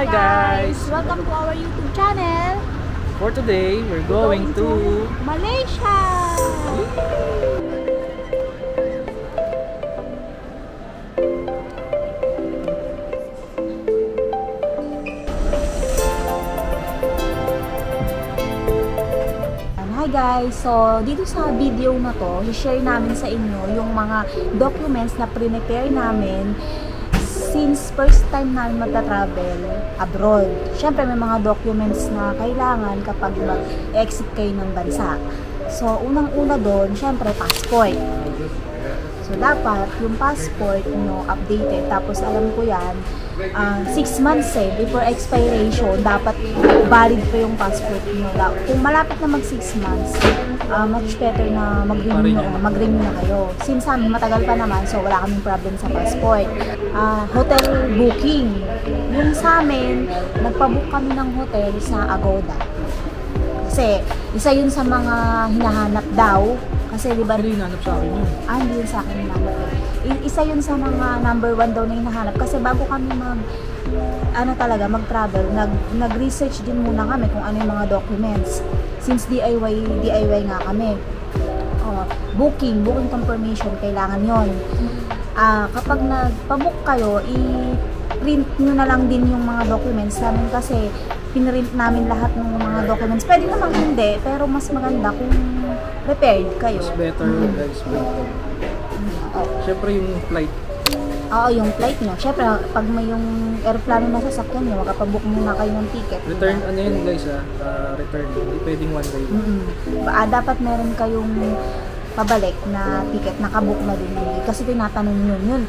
Hi guys! Welcome to our YouTube channel. For today, we're going to Malaysia. Hi guys! So, dito sa video na to, i-share namin sa inyo yung mga documents na prepare namin since first time namin magta-travel abroad. Siyempre, may mga documents na kailangan kapag mag-exit kayo ng bansa. So, unang-una doon, siyempre, passport. So, dapat yung passport nyo updated. Tapos, alam ko yan, 6 months before expiration, dapat valid pa yung passport nyo. Kung malapit na mag 6 months, much better na mag-renew na kayo. Since amin, matagal pa naman, so wala kaming problem sa passport. Hotel booking. Yung sa amin, nagpabook kami ng hotel sa Agoda. Kasi, isa yun sa mga hinahanap daw. Kasi di ba? Hindi hinahanap sa akin yun. Hindi yun sa akin hinahanap. Isa yun sa mga number 1 daw na hinahanap. Kasi bago kami mag-travel, nag-research din muna kami kung ano yung mga documents. Since DIY nga kami. Booking confirmation, kailangan yon. Kapag nagpabook kayo, i-print nyo na lang din yung mga documents namin kasi pinrint namin lahat ng mga documents. Pwede naman hindi, pero mas maganda kung prepared kayo. Mas better guys. Siyempre yung flight. Oo, yung flight nyo. Siyempre, pag may yung aeroplano na sasakyan nyo, makapabook muna kayo ng ticket. Return, ano yun guys return. Hindi pwedeng one way. Dapat meron kayong pabalik na ticket, nakabook na din. Kasi tinatanong yun.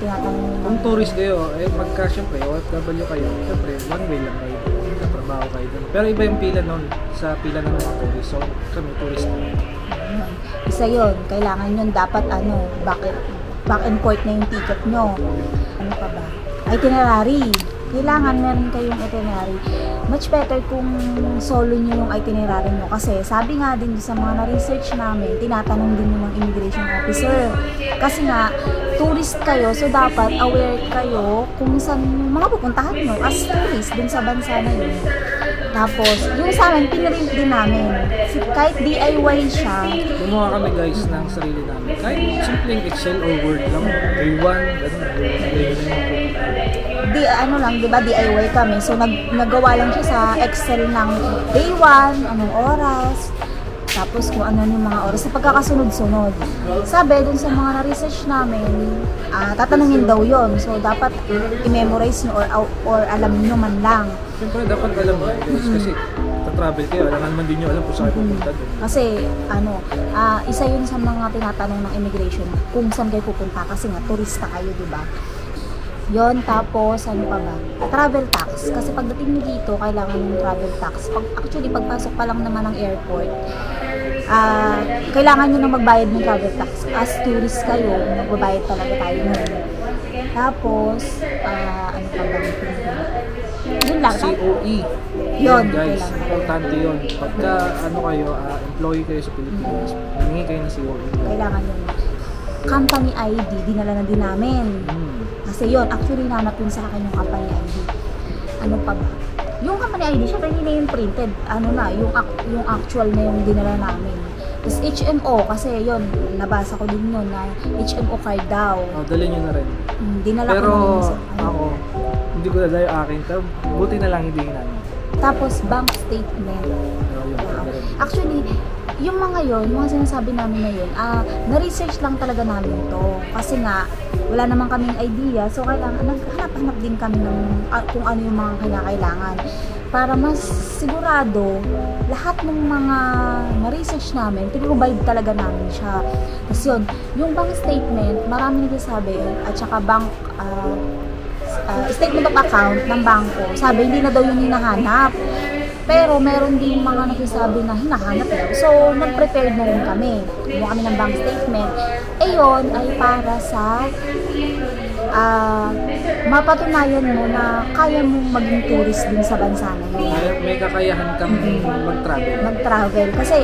Kung tourist kayo, pagka siyempre, OFW kayo, siyempre, one way lang kayo. Trabaho kayo doon. Pero iba yung pila nun, sa pila ng mga tourist. So, kami tourist. Isa yun, kailangan yun. Dapat back and forth na yung ticket nyo. Ano pa ba? Itinerary. Kailangan meron kayong itinerary. Much better kung solo nyo yung itinerary nyo. Kasi sabi nga din sa mga na-research namin, tinatanong din yung immigration officer. Kasi nga, tourist kayo, so dapat aware kayo kung saan mga pupuntahan nyo as tourist dun sa bansa na yun. Tapos, yung sa amin, pinrint din namin. Kahit DIY siya. Gumawa kami guys ng sarili namin. Kahit simpleng Excel or Word lang. A1, diba, DIY kami. So, nagawa lang siya sa Excel ng day 1, anong oras, tapos kung ano yung mga oras sa pagkakasunod-sunod. Sabi, dun sa mga na-research namin, tatanungin daw yon. So, dapat i-memorize nyo or alam nyo man lang. Siyempre, dapat alam mo guys, kasi travel kayo, alam naman din nyo alam kung saan kayo pupunta doon. Kasi, isa yun sa mga tinatanong ng immigration, kung saan kayo pupunta, kasi nga, turista kayo, diba? Yon, tapos ano pa ba? Travel tax. Kasi pagdating nyo dito, kailangan yung travel tax. Actually, pagpasok pa lang naman ng airport, kailangan nyo na magbayad ng travel tax. As tourist kayo, magbabayad talaga tayo nun. Tapos, ano pa ba? Yun lang. COE. Yun, guys, importante yun. Pagka employee kayo sa Pilipinas, humingi kayo ng COE. Kailangan yun. Company ID, dinala na din namin. Kasi yun, actually nanap yun sa akin yung company ID. Ano pa ba? Yung company ID, syempre hindi na yung printed. Yung actual na yung dinala namin. Tapos HMO, kasi yun, nabasa ko din yun na HMO card daw. Dali nyo na rin. Dinala pero ko na yun ako, hindi ko dala yung akin. Pero buti na lang hindi namin. Tapos bank statement. Actually, yung mga sinasabi namin na yun, na-research lang talaga namin to. Kasi nga, wala naman kaming idea. So, kailangan, naghanap-hanap din kami ng kung ano yung mga kailangan. Para mas sigurado, lahat ng mga na-research namin, pinrovide talaga namin siya. Tapos yun, yung bank statement, marami nagsasabi, at saka bank, statement of account ng bangko, sabi, hindi na daw yun hinahanap. Pero meron din mga nagsasabi na hinahanap daw. So, nag-prepare na rin kami. Kumuha kami ng bank statement. Yun ay para sa mapatunayan mo na kaya mong maging tourist din sa bansa na yun. May kakayahan kang mag-travel. Kasi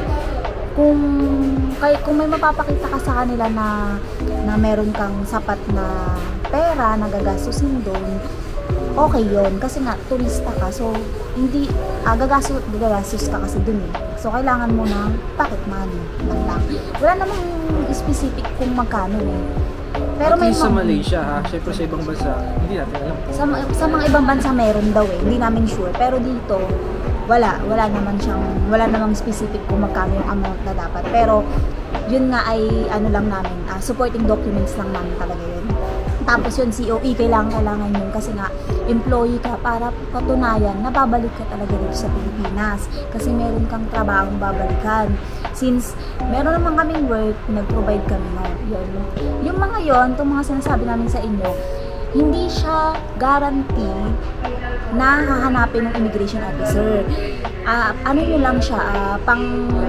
kung may mapapakita ka sa kanila na meron kang sapat na pera na gagastusin doon, okay yon kasi nga turista ka, so hindi gagastos ka kasi dun eh. So kailangan mo ng pocket money man lang. Wala namang specific kung magkano eh. Pero At may least sa Malaysia ha, syempre sa ibang bansa, hindi natin alam kung sa mga ibang bansa meron daw eh, hindi namin sure. Pero dito, wala namang specific kung magkano yung amount na dapat. Pero yun nga ay ano lang namin, supporting documents lang namin talaga yun. Tapos yun, COE, kailangan yun kasi nga employee ka para patunayan na babalik ka talaga dito sa Pilipinas kasi meron kang trabahong babalikan. Since meron naman kaming work, nag-provide kami no. Yun. Yung mga yon, itong mga sinasabi namin sa inyo, hindi siya guarantee na hahanapin ng immigration officer. Ano nyo lang siya,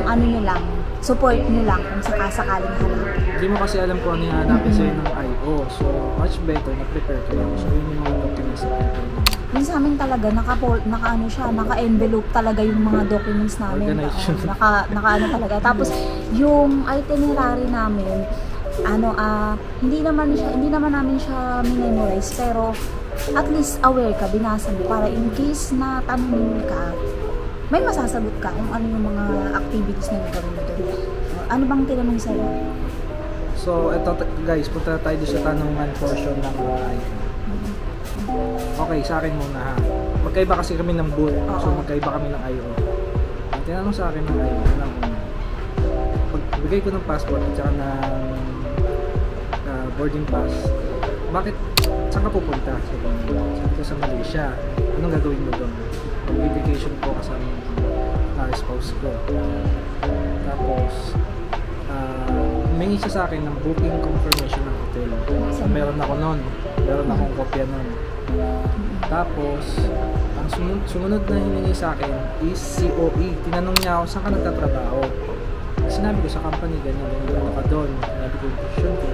ano nyo lang, support nyo lang kung sakasakaling hanapin. hindi mo kasi alam kung ano yung hanapin sa'yo ng IO. So, much better na prepare kayo. So, yun yung mga documents na prepare nyo. Yung sa amin talaga, naka-envelope talaga yung mga documents namin. Organization. Naka-ano talaga. Tapos, yung itinerary namin, hindi naman namin siya minemorize, pero at least aware ka, binasa mo, para in case na tanongin ka, may masasagot ka kung ano yung mga activities na gagawin mo doon. Ano bang tinanong sa'yo? So, ito guys, punta tayo doon sa tanungan portion ng IO. Okay, sa akin muna ha. Magkaiba kasi kami ng booth. So, magkaiba kami ng IO. Ang tinanong sa akin ng IO, pagbigay ko ng passport at saka ng boarding pass, bakit, saan ka pupunta? Sabi ko sa Malaysia. Anong gagawin mo doon? Mag-vacation ko kasama ng spouse ko. Tapos, humingi siya sa akin ng booking confirmation ng hotel. Meron ako nun. Meron akong kopya nun. Tapos, ang sumunod na hiningi sa akin is COE. Tinanong niya ako, saan ka nagtatrabaho? Sinabi ko sa company, ganyan, ano ka doon? Sinabi ko, position ko.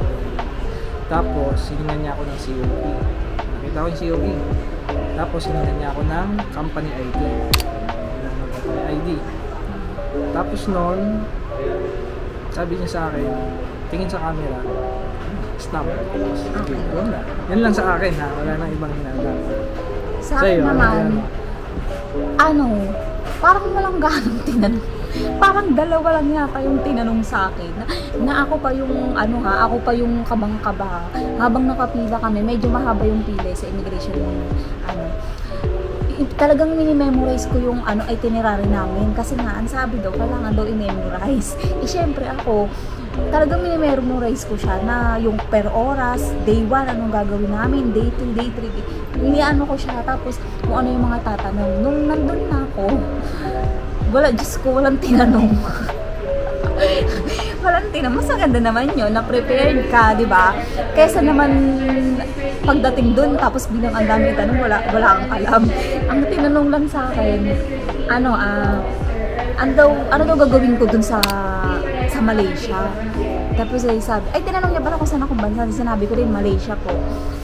Tapos, hiningan niya ako ng COE. Nakita ko yung COE. Tapos, hiningan niya ako ng company ID. Company ID. Tapos noon, sabi niya sa akin, tingin sa camera, snap. Okay, wala. Yan lang sa akin ha, wala nang ibang hinala. Sa akin naman, parang walang ganong tinanong. Parang dalawa lang yata yung tinanong sa akin. Na ako pa yung, ako pa yung kabang-kaba. Habang nakapila kami, medyo mahaba yung pila sa immigration talagang mini-memorize ko yung itinerary namin kasi nga ang sabi daw kailangan daw i-memorize. Syempre ako talagang mini-memorize ko siya na yung per oras, day 1 anong gagawin namin, day 2, day 3. Iniano ko siya tapos kung ano yung mga tatanong. Nung nandun na ako, walang tinanong. Walang tinanong. Mas maganda naman yun na prepared ka, di ba? Kesa naman pagdating dun, tapos bilang ang dami tanong, wala kang alam. Ang tinanong lang sa akin, ano daw gagawin ko dun sa Malaysia. Tapos sabi, tinanong niya pala kung saan akong bansa. Sinabi ko din, Malaysia po.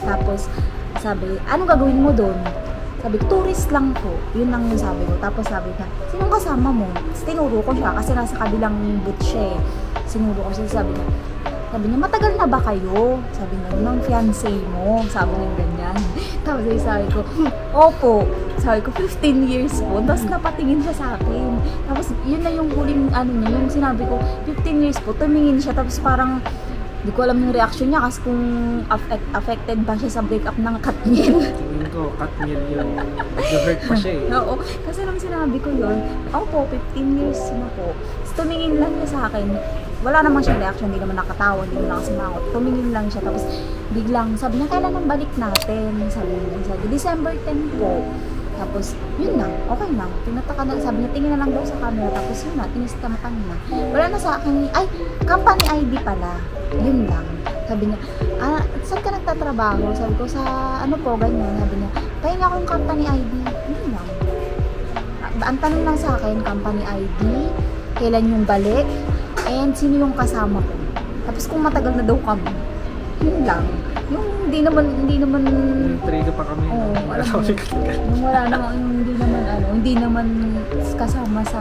Tapos sabi, anong gagawin mo dun? Sabi ko, tourist lang po. Yun lang yung sabi ko. Tapos sabi niya, sinong kasama mo? Tapos tinuro ko siya kasi nasa kabilang booth siya eh. Sinuro ko siya, sabi niya, matagal na ba kayo? Sabi niya, ng fiancé mo. Sabi niya ganyan. Tapos sabi ko, opo. Sabi ko, 15 years po. Tapos napatingin siya sa akin. Tapos yun na yung huling niya, yung sinabi ko, 15 years po. Tumingin siya. Tapos parang, di ko alam yung reaction niya kasi kung affected ba siya sa breakup ng Katniel. Tingin ko, Katniel yun. Nag-hurt pa siya eh. Oo. Kasi nung sinabi ko yun, opo, 15 years na po. Tapos tumingin lang niya sa akin. Wala naman siyang reaction, hindi naman nakatawa, hindi naman nakasimangot. Tumingin lang siya, tapos biglang sabi niya, kailan ang balik natin? Sabi December 10 po. Tapos, yun na, okay na. Tinataka na, sabi niya, tingin na lang daw sa camera. Tapos yun na, tinistamakan na. Wala na sa akin, company ID pala. Yun lang. Sabi niya, saan ka nagtatrabaho? Sabi ko, sa ganyan. Sabi niya, pahinga akong company ID. Yun lang. Ang tanong lang sa akin, company ID, kailan yung balik, and sino yung kasama ko. Tapos kung matagal na daw kami, yun lang. Yung hindi naman Intriga pa kami. Hindi naman kasama sa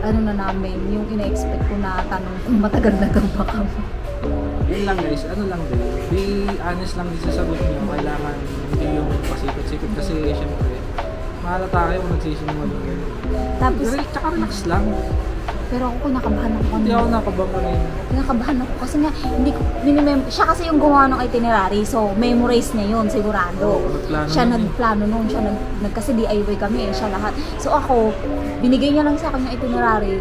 na namin, yung ina-expect ko na tanong kung matagal na daw ba kami. Yun lang guys, ano lang din, be honest lang din sa sagot nyo, kailangan hindi yung pasikot-sikot kasi syempre, mahalata kayo kung nagsisinungaling. Tapos, Tsaka relax lang, pero ako kinakabahan ako hindi kanina. ako nakabang rin. Kinakabahan ako kasi nga, hindi ko, siya kasi yung gumawa ng itinerary, so memorize niya yun, sigurado. Nagplano Siya nun eh. nagplano nun, kasi DIY kami siya lahat. So ako, binigay niya lang sa akin yung itinerary,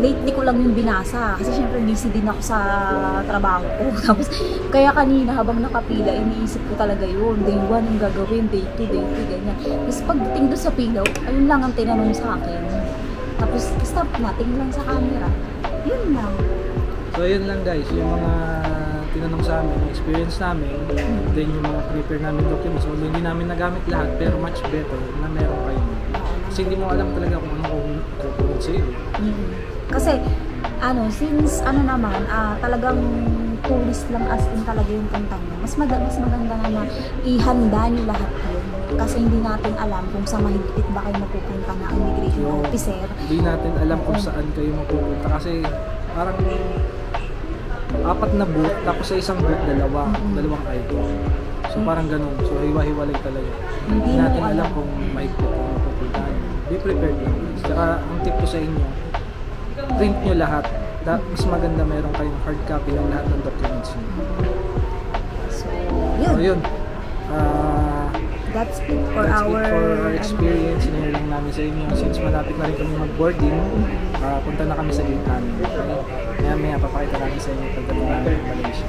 lately ko lang yung binasa, kasi syempre busy din ako sa trabaho ko. Tapos, kaya kanina habang nakapila, iniisip ko talaga yun, day 1 yung gagawin, day 2, day 3, ganyan. Tapos pagdating doon sa pilaw, ayun lang ang tinanong sa akin. Tapos, stop na, tingin lang sa camera. Yun lang. So yun lang guys, yung mga tinanong sa amin, yung experience namin, then yung mga prepare namin documents, although hindi namin nagamit lahat, pero much better na meron kayo. Kasi hindi mo alam talaga kung ano kukunin sa'yo. Kasi, since naman, talagang tourist lang as in talaga yung punta nyo, mas maganda na ihanda nyo lahat yun. Kasi hindi natin alam kung sa mahigpit ba kayo mapupunta na immigration officer. Hindi natin alam kung saan kayo mapupunta kasi parang 4 na booth, tapos sa isang booth dalawang ID. So parang ganun. So hiwa-hiwalay talaga. Hindi natin alam kung mahigpit kung mapupuntahan. Be prepared lang. Tsaka ang tip ko sa inyo, print nyo lahat. Mas maganda meron kayong hard copy ng lahat ng documents nyo. So, yun. That's it for our experience. Sinare lang namin sa inyo. Since malapit na rin kami mag-boarding, punta na kami sa gate namin. Okay? Maya papakita namin sa inyo pagdating namin ng Malaysia.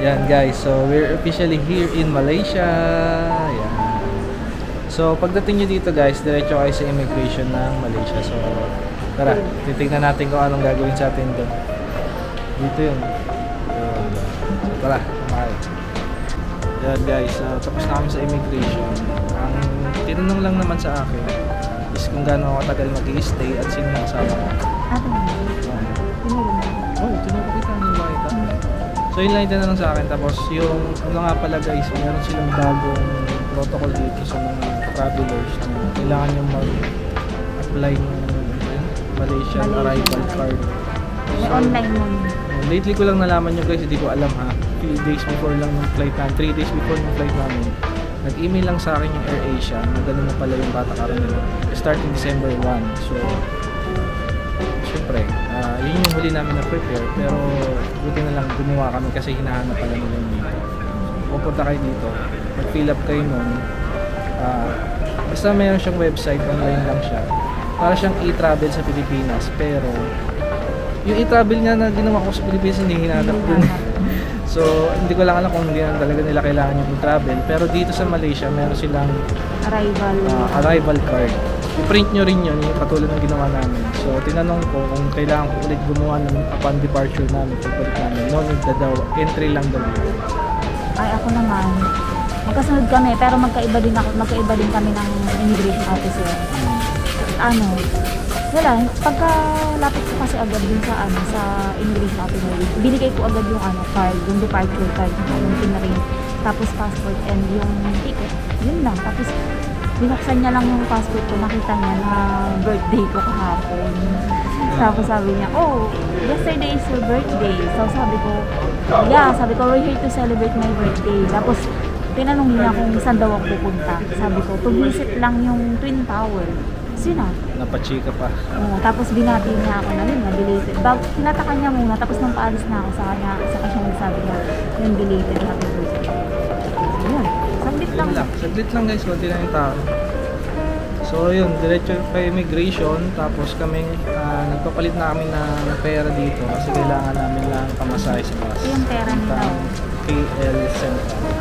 Yan guys, so we're officially here in Malaysia. Yan. So pagdating nyo dito guys, diretso kayo sa immigration ng Malaysia. So tara, titignan natin kung anong gagawin sa atin doon. Dito yun. So tara, kumain. Yan guys, tapos na kami sa immigration. Ang tinanong lang naman sa akin is kung gaano ako tagal mag-i-stay at sino yung kasama ko. Tinanong kita yung makita. So yun lang yung tinanong sa akin. Tapos yung nga pala guys, meron silang bagong protocol dito sa mga travelers na kailangan yung mag-apply ng Malaysian arrival card. May online mo. Lately ko lang nalaman nyo guys, hindi ko alam ha. Few days before lang ng flight namin, 3 days before ng flight namin, nag-email lang sa akin yung AirAsia na gano'n na pala yung patakaran nila. Starting December 1. So, syempre, yun yung huli namin na prepare. Pero, buti na lang gumawa kami kasi hinahanap pala nila yung dito. Pupunta kayo dito, mag-fill up kayo nun. Basta mayroon siyang website, online lang siya. Para siyang e-travel sa Pilipinas, pero yung e-travel nga na ginawa ko sa Pilipinas hindi hinanap dun. So hindi ko lang alam kung hindi na talaga nila kailangan yung e-travel, pero dito sa Malaysia meron silang arrival card. I-print nyo rin yun, yung katulad ng ginawa namin. So tinanong ko kung kailangan ko ulit gumawa ng upon departure namin, pagbalik namin. No need na daw, entry lang daw. Ay ako naman, magkasunod kami pero magkaiba din kami ng immigration officer. Wala, pagka lapit ko kasi agad dun sa immigration officer, binigay ko agad yung card, yung departure card, yung pinarin, tapos passport and yung ticket. Yun lang. Tapos binuksan niya lang yung passport ko, nakita niya na birthday ko kahapon. Tapos sabi niya, oh, yesterday is your birthday. So sabi ko, we're here to celebrate my birthday. Tapos tinanong niya kung saan daw ako pupunta. Sabi ko, to visit lang yung Twin Tower. Sina? Napachika pa. Tapos binati niya ako na yun, belated. Hinatakan niya muna, tapos nung paalis na ako sa kanya siya nagsabi niya, yung belated happy birthday. Yun, saglit lang guys, konti lang yung tao. So yun, diretso pa immigration, tapos kaming nagpapalit na kami ng pera dito kasi kailangan namin lang pamasahe sa bus. Yung pera nila. KL Central.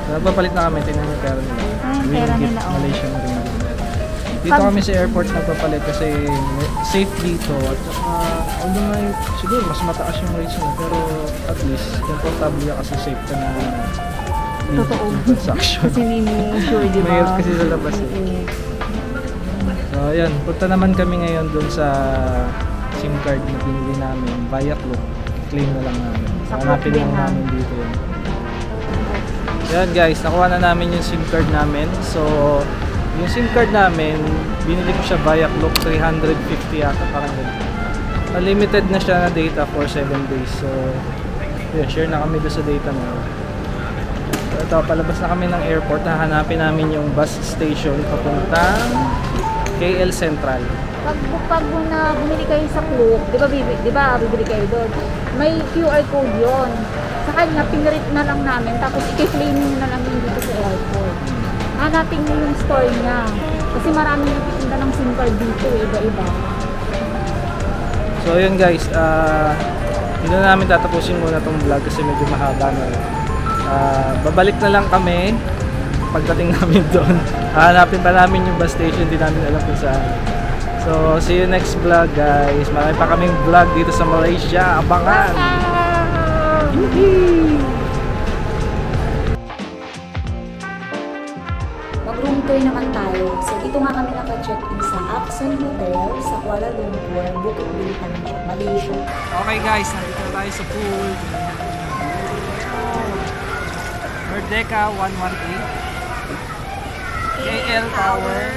So, nagpapalit na kami, tingnan yung pera nila. Yung pera nila, Malaysian ringgit. Dito kami sa airport nagpapalit kasi safe dito at saka although nga siguro mas mataas yung rates na pero at least comfortable ka kasi safe ka na totoo transaction. Kasi sure di ba? Mahirap kasi sa labas So ayan, punta naman kami ngayon dun sa SIM card na binili namin via Klook. Claim na lang namin. Hanapin lang namin dito yun. Yan guys, nakuha na namin yung SIM card namin. So yung SIM card namin, Binili ko siya via Klook, 350 yata, parang ganun. Unlimited na siya na data for 7 days. So, yun, share na kami doon sa data na. So, ito, palabas na kami ng airport. Hahanapin namin yung bus station papuntang KL Central. Pag bumili kayo sa Klook, di ba bibili kayo doon, may QR code yon. Sa kanya, pinrint na lang namin, tapos i-claim nyo na lang yun dito sa airport. Hanapin nyo yung store niya. Kasi maraming nagtitinda ng SIM card dito, iba-iba. So yun guys, hindi na namin tatapusin muna tong vlog kasi medyo mahaba na. Babalik na lang kami pagdating namin doon. Hahanapin pa namin yung bus station, hindi namin alam kung saan. So see you next vlog guys. Marami pa kaming vlog dito sa Malaysia. Abangan! Mag-room tour naman tayo. So dito nga kami naka-check-in sa Accent Hotel sa Kuala Lumpur, Bukit Bintang, Malaysia. Okay guys, nandito na tayo sa pool. Merdeka 118 KL Tower.